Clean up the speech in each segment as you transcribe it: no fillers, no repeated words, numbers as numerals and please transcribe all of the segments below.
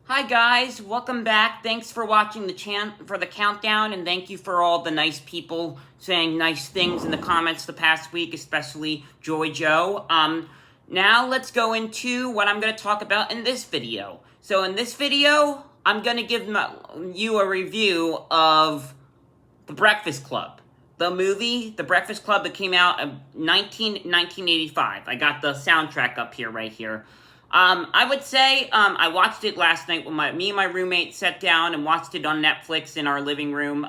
Hi guys, welcome back. Thanks for watching the countdown, and thank you for all the nice people saying nice things in the comments the past week, especially Joy Joe. Now let's go into what I'm going to talk about in this video. So in this video, I'm going to give you a review of The Breakfast Club. The movie, The Breakfast Club, that came out in 1985. I got the soundtrack up here, right here. I would say I watched it last night when me and my roommate sat down and watched it on Netflix in our living room.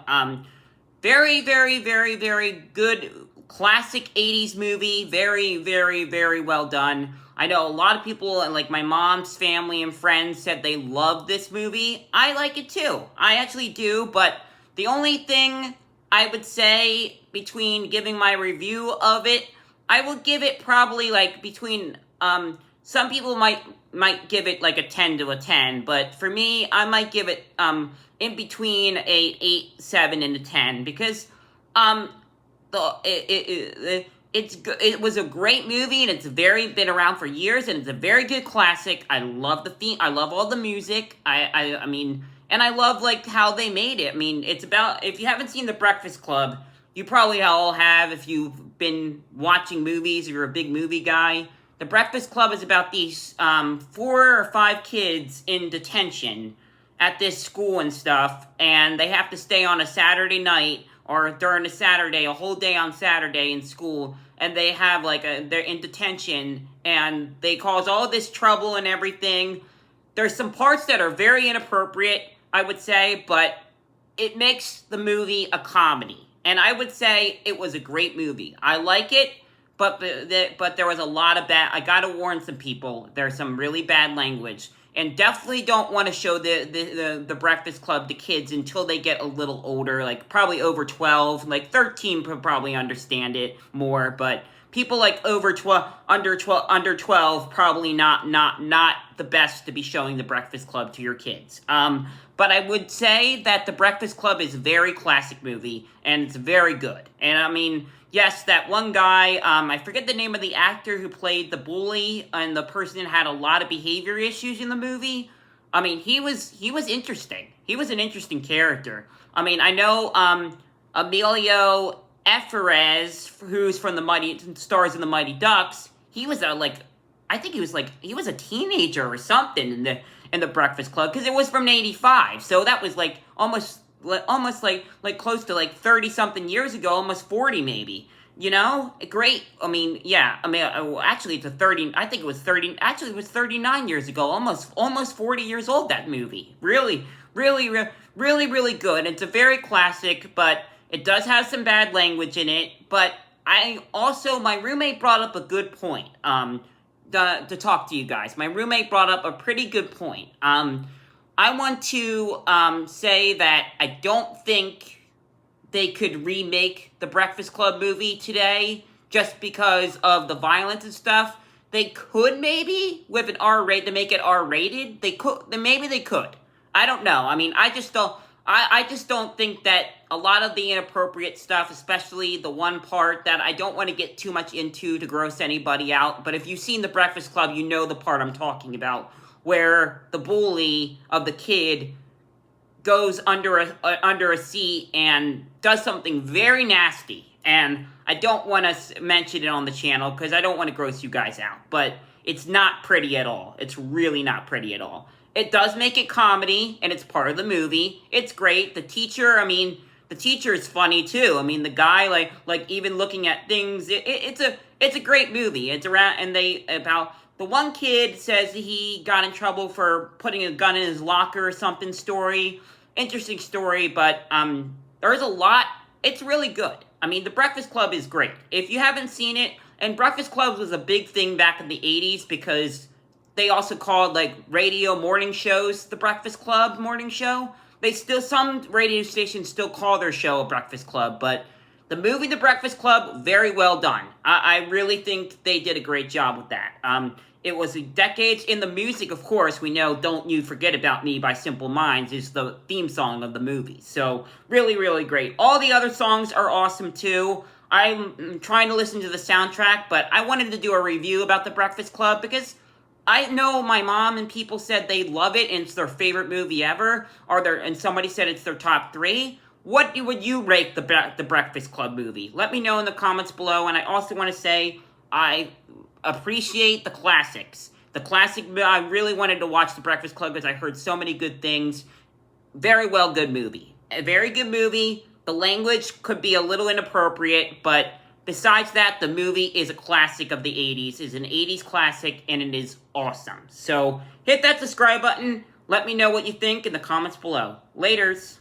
Very, very, very, very good classic 80s movie. Very, very, very well done. I know a lot of people, like my mom's family and friends, said they loved this movie. I like it too. I actually do, but the only thing I would say between giving my review of it, I would give it probably like between some people might give it like a 10 to a 10, but for me, I might give it in between a 8, 7, and a 10 because it was a great movie and it's been around for years and it's a very good classic. I love the theme. I love all the music. I mean, and I love like how they made it. I mean, it's about, if you haven't seen The Breakfast Club, you probably all have if you've been watching movies or you're a big movie guy. The Breakfast Club is about these 4 or 5 kids in detention at this school and stuff, and they have to stay on a Saturday night or during a Saturday, a whole day on Saturday in school, and they have they're in detention, and they cause all this trouble and everything. There's some parts that are very inappropriate, I would say, but it makes the movie a comedy, and I would say it was a great movie. I like it. But there was a lot of bad. I gotta warn some people. There's some really bad language, and definitely don't want to show the Breakfast Club to kids until they get a little older, like probably over 12. Like 13 could probably understand it more, but people like under 12, probably not the best to be showing the Breakfast Club to your kids. But I would say that the Breakfast Club is a very classic movie, and it's very good. And I mean, yes, that one guy, I forget the name of the actor who played the bully, and the person had a lot of behavior issues in the movie. I mean, he was interesting. He was an interesting character. I mean, I know Emilio Estevez, who's from stars in the Mighty Ducks. He was I think he was a teenager or something in the Breakfast Club, because it was from '85, so that was like almost like close to like 30 something years ago, almost 40 maybe. You know, great. I mean, yeah. I mean, actually, it's 30. I think it was 30. Actually, it was 39 years ago. Almost 40 years old. That movie. Really, really, really good. It's a very classic, but it does have some bad language in it. But my roommate brought up a good point. To talk to you guys. My roommate brought up a pretty good point. I want to say that I don't think they could remake the Breakfast Club movie today just because of the violence and stuff. They could maybe with an R rate to make it R-rated. Maybe they could. I don't know. I mean, I just don't think that a lot of the inappropriate stuff, especially the one part that I don't want to get too much into to gross anybody out, but if you've seen The Breakfast Club, you know the part I'm talking about, where the bully of the kid goes under a seat and does something very nasty. And I don't want to mention it on the channel because I don't want to gross you guys out. But it's not pretty at all. It's really not pretty at all. It does make it comedy, and it's part of the movie. It's great. The teacher is funny too. I mean, the guy, like even looking at things, it's a great movie. It's around, and the one kid says he got in trouble for putting a gun in his locker or something story. Interesting story, but there's a lot. It's really good. I mean, The Breakfast Club is great. If you haven't seen it, and Breakfast Club was a big thing back in the 80s because they also called like radio morning shows The Breakfast Club morning show. Some radio stations still call their show a Breakfast Club, but the movie The Breakfast Club, very well done. I really think they did a great job with that. It was decades in the music, of course. We know Don't You Forget About Me by Simple Minds is the theme song of the movie. So, really, really great. All the other songs are awesome, too. I'm trying to listen to the soundtrack, but I wanted to do a review about The Breakfast Club because I know my mom and people said they love it and it's their favorite movie ever, and somebody said it's their top 3. What would you rate the Breakfast Club movie? Let me know in the comments below. And I also want to say I appreciate the classics. I really wanted to watch The Breakfast Club because I heard so many good things. Very well, good movie. A very good movie. The language could be a little inappropriate, but besides that, the movie is a classic of the 80s. It's an 80s classic, and it is awesome. So hit that subscribe button. Let me know what you think in the comments below. Laters.